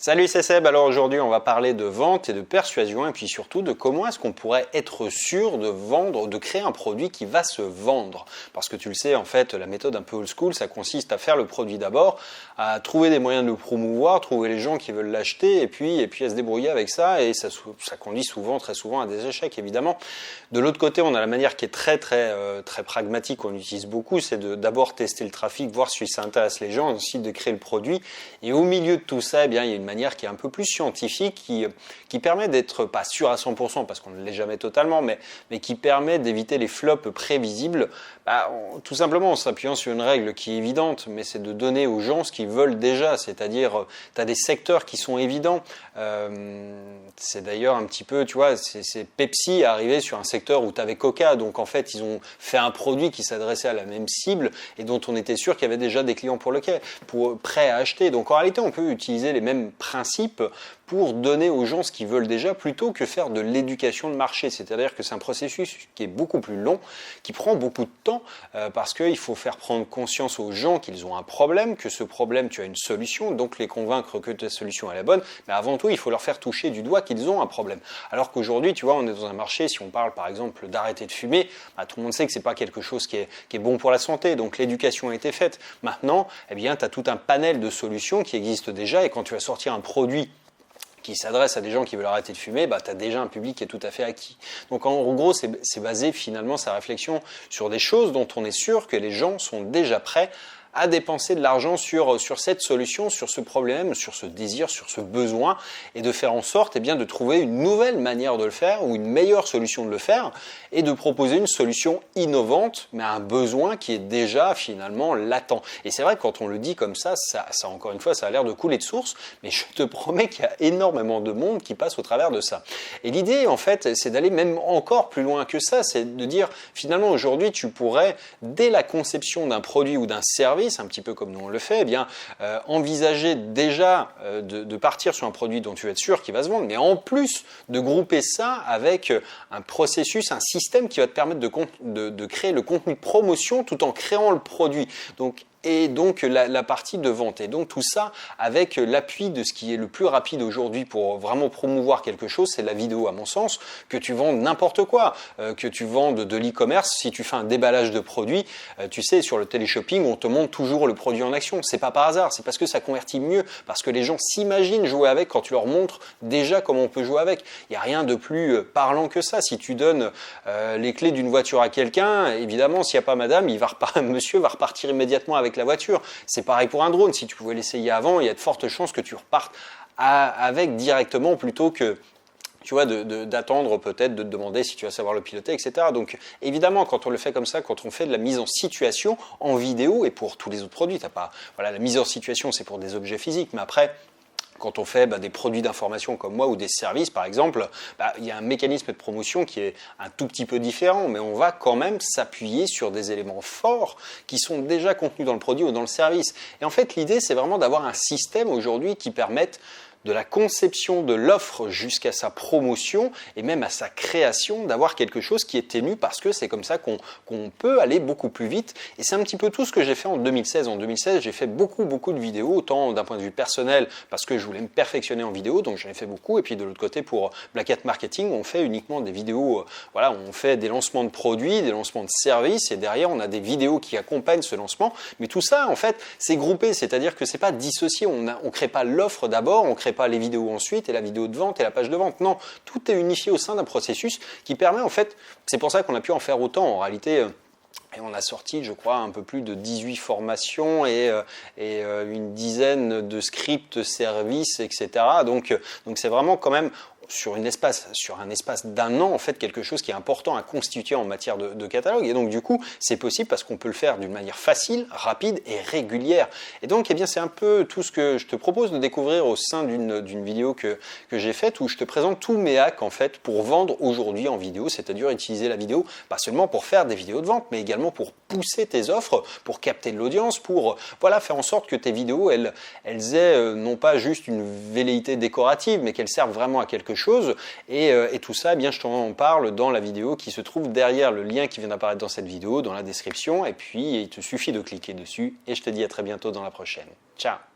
Salut, c'est Seb. Alors aujourd'hui, on va parler de vente et de persuasion et puis surtout de comment est-ce qu'on pourrait être sûr de vendre, de créer un produit qui va se vendre. Parce que tu le sais, en fait, la méthode un peu old school, ça consiste à faire le produit d'abord, à trouver des moyens de le promouvoir, trouver les gens qui veulent l'acheter et puis à se débrouiller avec ça et ça conduit souvent, très souvent à des échecs évidemment. De l'autre côté, on a la manière qui est très pragmatique, qu'on utilise beaucoup, c'est de d'abord tester le trafic, voir si ça intéresse les gens, ensuite de créer le produit. Et au milieu de tout ça, eh bien, il y a une manière qui est un peu plus scientifique, qui permet d'être pas sûr à 100% parce qu'on ne l'est jamais totalement, mais qui permet d'éviter les flops prévisibles, tout simplement en s'appuyant sur une règle qui est évidente, mais c'est de donner aux gens ce qu'ils veulent déjà, c'est-à-dire tu as des secteurs qui sont évidents, c'est d'ailleurs un petit peu, tu vois, c'est Pepsi arrivé sur un secteur où tu avais Coca, donc en fait ils ont fait un produit qui s'adressait à la même cible et dont on était sûr qu'il y avait déjà des clients prêts à acheter, donc en réalité on peut utiliser les mêmes principes pour donner aux gens ce qu'ils veulent déjà plutôt que faire de l'éducation de marché. C'est-à-dire que c'est un processus qui est beaucoup plus long, qui prend beaucoup de temps parce qu'il faut faire prendre conscience aux gens qu'ils ont un problème, que ce problème tu as une solution, donc les convaincre que ta solution est la bonne, mais avant tout il faut leur faire toucher du doigt qu'ils ont un problème. Alors qu'aujourd'hui, tu vois, on est dans un marché, si on parle par exemple d'arrêter de fumer, tout le monde sait que c'est pas quelque chose qui est bon pour la santé, donc l'éducation a été faite. Maintenant, eh bien, tu as tout un panel de solutions qui existent déjà et quand tu vas sortir un produit qui s'adresse à des gens qui veulent arrêter de fumer, tu as déjà un public qui est tout à fait acquis. Donc en gros, c'est basé finalement sa réflexion sur des choses dont on est sûr que les gens sont déjà prêts à dépenser de l'argent sur cette solution, sur ce problème, sur ce désir, sur ce besoin, et de faire en sorte de trouver une nouvelle manière de le faire ou une meilleure solution de le faire, et de proposer une solution innovante, mais à un besoin qui est déjà finalement latent. Et c'est vrai que quand on le dit comme ça encore une fois, ça a l'air de couler de source, mais je te promets qu'il y a énormément de monde qui passe au travers de ça. Et l'idée, en fait, c'est d'aller même encore plus loin que ça, c'est de dire, finalement, aujourd'hui, tu pourrais, dès la conception d'un produit ou d'un service, un petit peu comme nous on le fait, envisager déjà de partir sur un produit dont tu vas être sûr qu'il va se vendre, mais en plus de grouper ça avec un processus, un système qui va te permettre de créer le contenu de promotion tout en créant le produit. Et donc la partie de vente. Et donc tout ça avec l'appui de ce qui est le plus rapide aujourd'hui pour vraiment promouvoir quelque chose, c'est la vidéo à mon sens, que tu vendes n'importe quoi, que tu vendes de l'e-commerce, si tu fais un déballage de produits, tu sais, sur le téléshopping, on te montre toujours le produit en action. C'est pas par hasard, c'est parce que ça convertit mieux, parce que les gens s'imaginent jouer avec quand tu leur montres déjà comment on peut jouer avec. Il n'y a rien de plus parlant que ça. Si tu donnes les clés d'une voiture à quelqu'un, évidemment, s'il n'y a pas madame, monsieur va repartir immédiatement avec la voiture. C'est pareil pour un drone. Si tu pouvais l'essayer avant, il y a de fortes chances que tu repartes avec directement plutôt que tu vois, d'attendre peut-être, de te demander si tu vas savoir le piloter, etc. Donc évidemment, quand on le fait comme ça, quand on fait de la mise en situation en vidéo et pour tous les autres produits, la mise en situation, c'est pour des objets physiques, mais après, quand on fait des produits d'information comme moi ou des services par exemple, il y a un mécanisme de promotion qui est un tout petit peu différent, mais on va quand même s'appuyer sur des éléments forts qui sont déjà contenus dans le produit ou dans le service. Et en fait, l'idée, c'est vraiment d'avoir un système aujourd'hui qui permette de la conception de l'offre jusqu'à sa promotion et même à sa création, d'avoir quelque chose qui est ténu parce que c'est comme ça qu'on peut aller beaucoup plus vite. Et c'est un petit peu tout ce que j'ai fait en 2016. En 2016, j'ai fait beaucoup de vidéos, autant d'un point de vue personnel parce que je voulais me perfectionner en vidéo, donc j'en ai fait beaucoup. Et puis de l'autre côté, pour Black Hat Marketing, on fait uniquement des vidéos, on fait des lancements de produits, des lancements de services et derrière, on a des vidéos qui accompagnent ce lancement. Mais tout ça, en fait, c'est groupé, c'est-à-dire que c'est pas dissocié. On crée pas l'offre d'abord, on crée pas les vidéos ensuite et la vidéo de vente et la page de vente. Non, tout est unifié au sein d'un processus qui permet en fait, c'est pour ça qu'on a pu en faire autant en réalité. Et on a sorti, je crois, un peu plus de 18 formations et une dizaine de scripts, services, etc. Donc c'est vraiment quand même sur un espace d'un an, en fait, quelque chose qui est important à constituer en matière de catalogue. Et donc, du coup, c'est possible parce qu'on peut le faire d'une manière facile, rapide et régulière. Et donc, c'est un peu tout ce que je te propose de découvrir au sein d'une vidéo que j'ai faite où je te présente tous mes hacks, en fait, pour vendre aujourd'hui en vidéo, c'est-à-dire utiliser la vidéo, pas seulement pour faire des vidéos de vente, mais également pour pousser tes offres, pour capter de l'audience, pour faire en sorte que tes vidéos, elles aient non pas juste une velléité décorative, mais qu'elles servent vraiment à quelque chose. Et tout ça, je t'en parle dans la vidéo qui se trouve derrière le lien qui vient d'apparaître dans cette vidéo, dans la description. Et puis, il te suffit de cliquer dessus. Et je te dis à très bientôt dans la prochaine. Ciao!